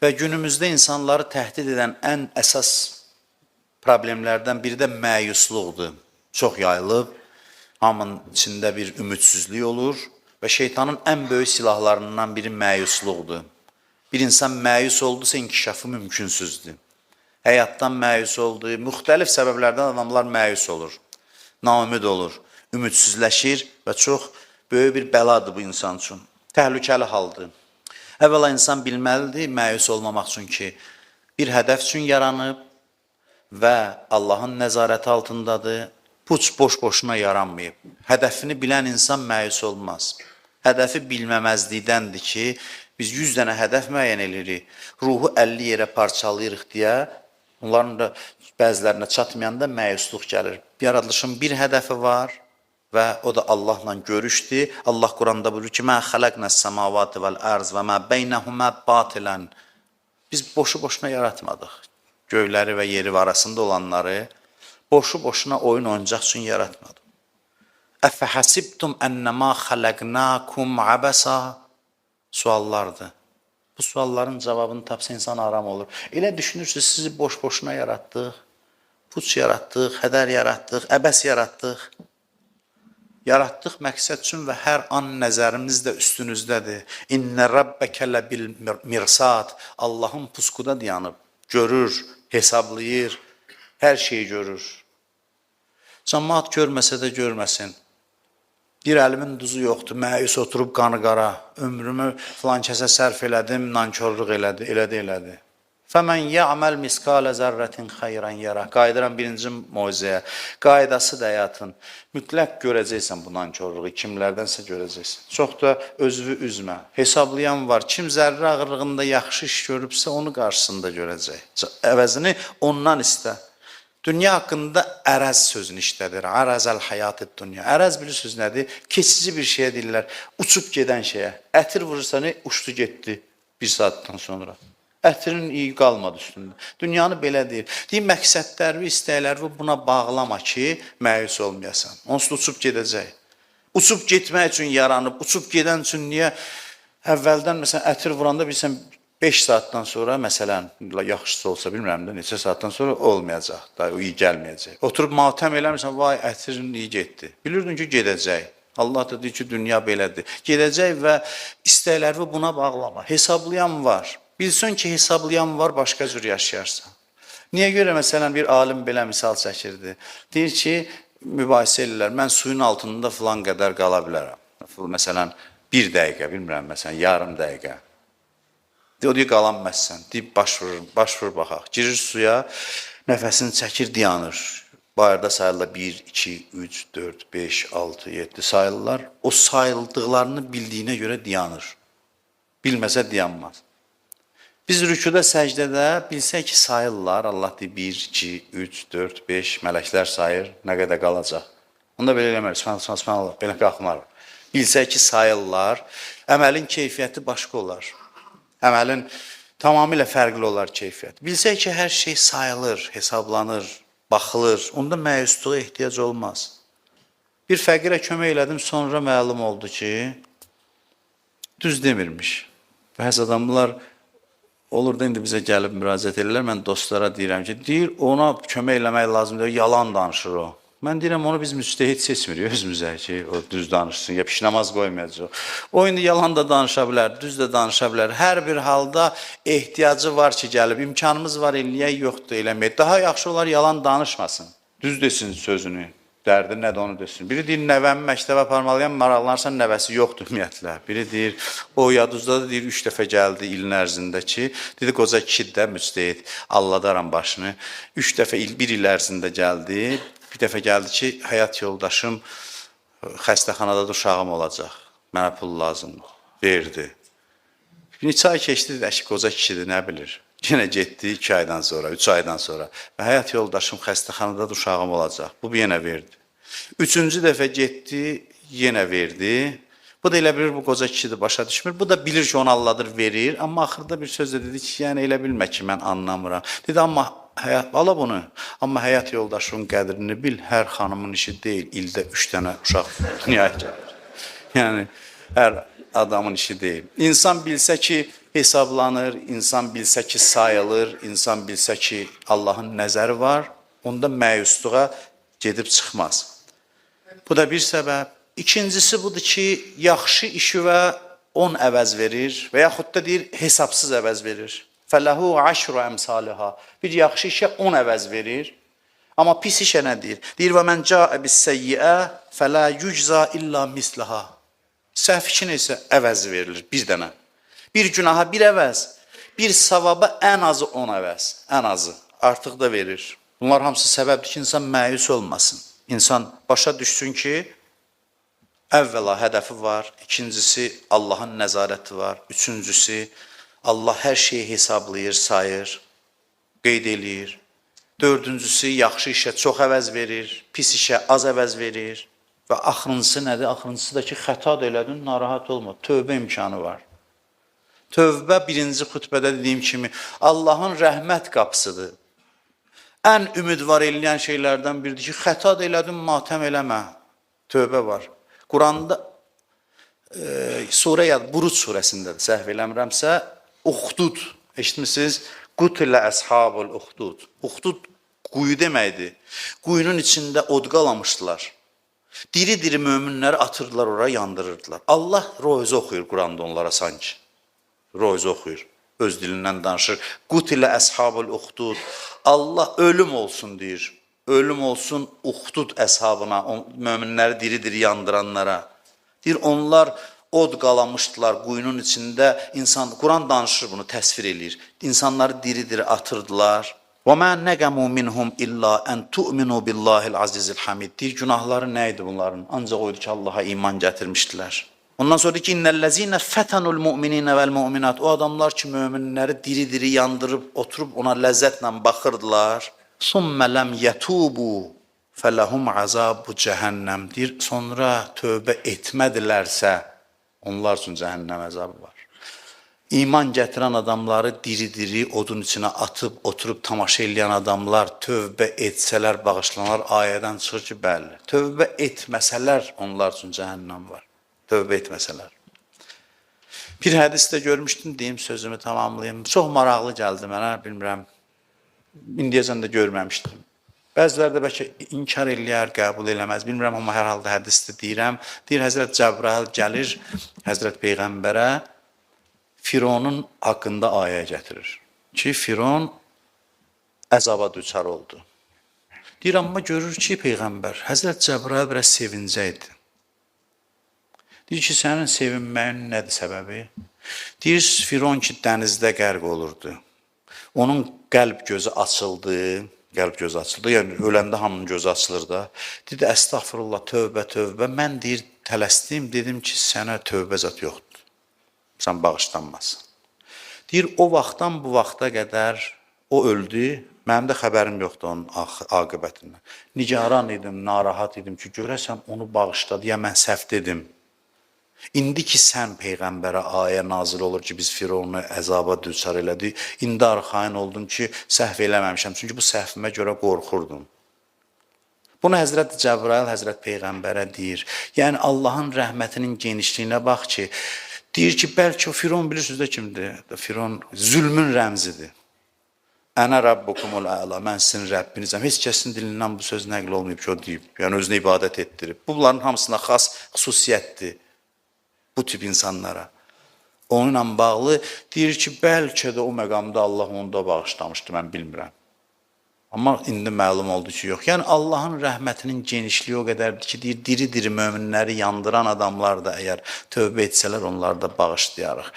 Və günümüzdə insanları təhdid edən ən əsas problemlərdən biri də məyusluqdur. Çox yayılıb, hamının içində bir ümidsizlik olur və şeytanın ən böyük silahlarından biri məyusluqdur. Bir insan məyus oldusa inkişafı mümkünsüzdür. Həyatdan məyus oldu, müxtəlif səbəblərdən adamlar məyus olur, naümid olur, ümidsizləşir və çox böyük bir bəladır bu insan üçün. Təhlükəli haldır. Əvvəla insan bilməlidir məyus olmamaq üçün ki, bir hədəf üçün yaranıb və Allahın nəzarəti altındadır, puç boş-boşuna yaranmayıb. Hədəfini bilən insan məyus olmaz. Hədəfi bilməməzlikdəndir ki, biz 100 dənə hədəf müəyyən edirik, ruhu 50 yerə parçalayırıq deyə, onların da bəzilərinə çatmayanda məyusluq gəlir. Yaradılışın bir hədəfi var və o da Allahla görüşdür. Allah Quranda buyurur ki, "Mə xələqnəs səmavati vəl ərz və mə beynəhumə batilən." Biz boşu-boşuna yaratmadıq. Göyləri və yeri arasında olanları boşu-boşuna oyun oyuncaq üçün yaratmadıq. Əfəhəsibtum ənnemə xələqnəkum əbəsə? Suallardır. Bu sualların cavabını tapsa insan aram olur. Elə düşünürsünüz, sizi boş-boşuna yaratdıq, puç yaratdıq, hədər yaratdıq, əbəs yaratdıq. Yaratdıq məqsəd üçün və hər an nəzərimiz də üstünüzdədir. İnnə rabbəkə ləbil mirsad. Allahın puskuda dayanıb, görür, hesablayır, hər şeyi görür. Cəmaat görməsə də görməsin. Bir əlimin duzu yoxdur, məyus oturub qanı qara, ömrümü filan kəsə sərf elədim, nankörlük elədi. Fəmən yə'məl miskalə zərrətin xeyran yara. Qayıdıram birinci moizəyə. Qaydası da həyatın. Mütləq görəcəksən bu nankörlüğü, kimlərdənsə görəcəksən. Çox da özünü üzmə. Hesablayan var, kim zərrə ağırlığında yaxşı iş görübsə onu qarşısında görəcək. Əvəzini ondan istə. Dünya haqqında ərəz sözünü işlədir. Ərəzəl həyatid dünya. Ərəz bilirsiniz nədir? Keçici bir şeyə deyirlər. Uçub gedən şeyə. Ətir vurursa ne? Uçdu getdi bir saatdan sonra. Ətirin iyi qalmadı üstündə. Dünyanı belə deyir. Deyir, məqsədləri, istəkləri buna bağlama ki, məyus olmayasan. Onsuz da uçub gedəcək. Uçub getmək üçün yaranıb, uçub gedən üçün niyə? Əvvəldən məsələn, ətir vuranda bilsən, 5 saatdan sonra, məsələn, yaxşısı olsa, bilmirəm də, neçə saatdan sonra olmayacaq, da o iyi gəlməyəcək. Oturub matəm eləmirsən, vay, ətirin iyi getdi. Bilirdin ki, gedəcək. Allah da deyir ki, dünya belədir. Gedəcək və istəkləri buna bağlama. Hesablayan var. Bilsin ki, hesablayan var, başqa cür yaşayarsan. Niyə görə, məsələn, bir alim belə misal çəkirdi? Deyir ki, mübahisə edirlər, mən suyun altında filan qədər qala bilərəm. Məsələn, 1 dəqiqə, bilmirəm, məsələn, yarım dəqiqə. O deyir, qalanməzsən, deyib baş vur baxaq. Girir suya, nəfəsini çəkir, dayanır. Bayırda sayılır 1, 2, 3, 4, 5, 6, 7 sayılırlar. O sayıldıqlarını bildiyinə görə dayanır. Bilməsə dayanmaz. Biz rükuda, səcdədə bilsək ki, sayırlar. Allah deyir, 1, 2, 3, 4, 5 mələklər sayır, nə qədər qalacaq. Onda belə eləməyir, subhanallah, belə qalxmar. Bilsək ki, sayırlar, əməlin keyfiyyəti başqa olar. Əməlin tamamilə fərqli olar keyfiyyət. Bilsək ki, hər şey sayılır, hesablanır, baxılır, onda məyusluğa ehtiyac olmaz. Bir fəqirə kömək elədim, sonra məlum oldu ki, düz demirmiş. Bəzi adamlar olur da indi bizə gəlib müraciət edirlər, mən dostlara deyirəm ki, deyir, ona kömək eləmək lazımdır, yalan danışır o. Mən deyirəm, onu biz müstəhid seçmirik özümüzə ki, o düz danışsın, ya pişnamaz qoymayacaq. O indi yalan da danışa bilər, düz də danışa bilər. Hər bir halda ehtiyacı var ki, gəlib, imkanımız var, eləyək, yoxdur, eləməyək. Daha yaxşı olar, yalan danışmasın. Düz desin sözünü, dərdi nədir onu desin. Biri deyir, nəvəmi məktəbə aparmalıyam, maraqlanırsan, nəvəsi yoxdur ümumiyyətlə. Biri deyir, o yaduzda da deyir, 3 dəfə gəldi ilin ərzində ki, dedi, qoca kişi də müstəhid, alladaram başını. 3 dəfə, 1 il ərzində gəldi. Bir dəfə gəldi ki, həyat yoldaşım xəstəxanada uşağım olacaq. Mənə pul lazımdır. Verdi. Neçə ay keçdi, ki, qoca kişidir, nə bilir. Yenə getdi 2 aydan sonra, 3 aydan sonra. Və həyat yoldaşım xəstəxanada uşağım olacaq. Bu yenə verdi. 3-cü dəfə getdi, yenə verdi. Bu da elə bilir, bu qoca kişidir, başa düşmür. Bu da bilir ki, onu alladır, verir. Amma axırda bir sözlə dedi ki, yəni elə bilmə ki, mən anlamıram. Dedi, amma ala bunu, amma həyat yoldaşının qədrini bil, hər xanımın işi deyil, ildə 3 dənə uşaq dünyaya gəlir. Yəni, hər adamın işi deyil. İnsan bilsə ki, hesablanır, insan bilsə ki sayılır, insan bilsə ki Allahın nəzəri var, onda məyusluğa gedib çıxmaz. Bu da bir səbəb. İkincisi budur ki, yaxşı işi və 10 əvəz verir və yaxud da deyir, hesabsız əvəz verir. Fələhu aşru əmsaliha. Bir yaxşı işə 10 əvəz verir. Amma pis işə nə deyir? Deyir, və mən cəə bis-səyyiə fələ yücza illa mislaha. Səhv işin isə əvəz verilir, bir dənə. Bir günaha bir əvəz, bir savaba ən azı 10 əvəz, ən azı. Artıq da verir. Bunlar hamısı səbəbdir ki, insan məyus olmasın. İnsan başa düşsün ki, əvvəla hədəfi var, ikincisi Allahın nəzarəti var, üçüncüsü Allah hər şeyi hesablayır, sayır, qeyd eləyir. Dördüncüsü yaxşı işə çox əvəz verir, pis işə az əvəz verir. Və axırıncısı nədir? Axırıncısı da ki, xəta da elədin, narahat olma, tövbə imkanı var. Tövbə birinci xütbədə dediyim kimi Allahın rəhmət qapısıdır. Ən ümidvar eləyən şeylərdən biridir ki, xəta da elədin, matəm eləmə, tövbə var. Quranda surə Buruc surəsindədir, səhv eləmirəmsə, Uxdud, eşitmişsiniz? Qutilə əshabul uxdud. Uxdud quyu deməkdir. Quyunun içində od qalamışdılar. Diri-diri möminləri atırdılar oraya, yandırırdılar. Allah roizə oxuyur Quranda onlara sanki. Roizə oxuyur, öz dilindən danışır. Qutilə əshabul uxdud. Allah ölüm olsun deyir. Ölüm olsun Uxdud əshabına, möminləri diri-diri yandıranlara. Deyir, onlar od qalamışdılar quyunun içində. Quran danışır bunu, təsvir eləyir. İnsanları diri-diri atırdılar. وَمَا نَقَمُوا مِنْهُمْ إِلَّا أَنْ تُؤْمِنُوا بِاللّٰهِ الْعَزِيزِ الْحَمِيدِ. Deyir, günahları nə idi bunların? Ancaq oydu ki, Allaha iman gətirmişdilər. Ondan sonra ki, İnnellezine fetanul mu'minine vel mu'minat. O adamlar ki, möminləri diri-diri yandırıb, oturub ona ləzzətlə baxırdılar. Summa lam yatubu felahum azabu cehennəm. Deyir, sonra tövbə etmədilərsə, onlar üçün cəhənnəm əzabı var. İman gətirən adamları diri-diri odun içinə atıb, oturub tamaşa eləyən adamlar tövbə etsələr, bağışlanar, ayədən çıxır ki, bəli. Tövbə etməsələr, onlar üçün cəhənnəm var. Tövbə etməsələr. Bir hədisdə görmüşdüm, deyim sözümü tamamlayayım. Çox maraqlı gəldi mənə, bilmirəm. İndiyəcən də görməmişdim. Bəziləri də bəlkə inkar eləyər, qəbul eləməz. Bilmirəm, amma hər halda hədisdə deyirəm. Deyir, Həzrət Cəbrail gəlir Həzrət Peyğəmbərə, Fironun haqqında ayə gətirir. Ki, Firon əzaba düçar oldu. Deyir, amma görür ki, Peyğəmbər, Həzrət Cəbrail biraz sevincəydi. Deyir ki, sənin sevinməyin nədir səbəbi? Deyir, Firon ki, dənizdə qərq olurdu. Onun qəlb gözü açıldı, yəni öləndə hamının gözü açılır da. Dedi, əstəğfirullah, tövbə, tövbə. Mən deyir, tələsdim, dedim ki, sənə tövbə zat yoxdur. Sən bağışlanmasın. Deyir, o vaxtdan bu vaxta qədər o öldü, mənim də xəbərim yoxdur onun aqibətindən. Nigaran idim, narahat idim ki, görəsəm onu bağışladı, ya mən səhv dedim. İndi ki, sən Peyğəmbərə ayə nazil olur ki, biz Fironu əzaba düçar elədik, indi arxain oldum ki, səhv eləməmişəm, çünki bu səhvimə görə qorxurdum. Bunu Həzrət Cəbrail, Həzrət Peyğəmbərə deyir. Yəni, Allahın rəhmətinin genişliyinə bax ki, deyir ki, bəlkə o Firon bilirsiniz də kimdir? Firon zülmün rəmzidir. Ənə Rabbukumul əla, mən sizin Rəbbinizəm. Heç kəsin dilindən bu söz nəql olmayıb ki, o deyib. Yəni, özünə ibadət etdirib. Bunların hamısına xas xüsusiyyətdir bu tip insanlara. Onunla bağlı deyir ki, bəlkə də o məqamda Allah onu da bağışlamışdı, mən bilmirəm. Amma indi məlum oldu ki, yox. Yəni, Allahın rəhmətinin genişliyi o qədərdir ki, deyir, diri-diri möminləri yandıran adamlar da əgər tövbə etsələr, onları da bağışlayarıq.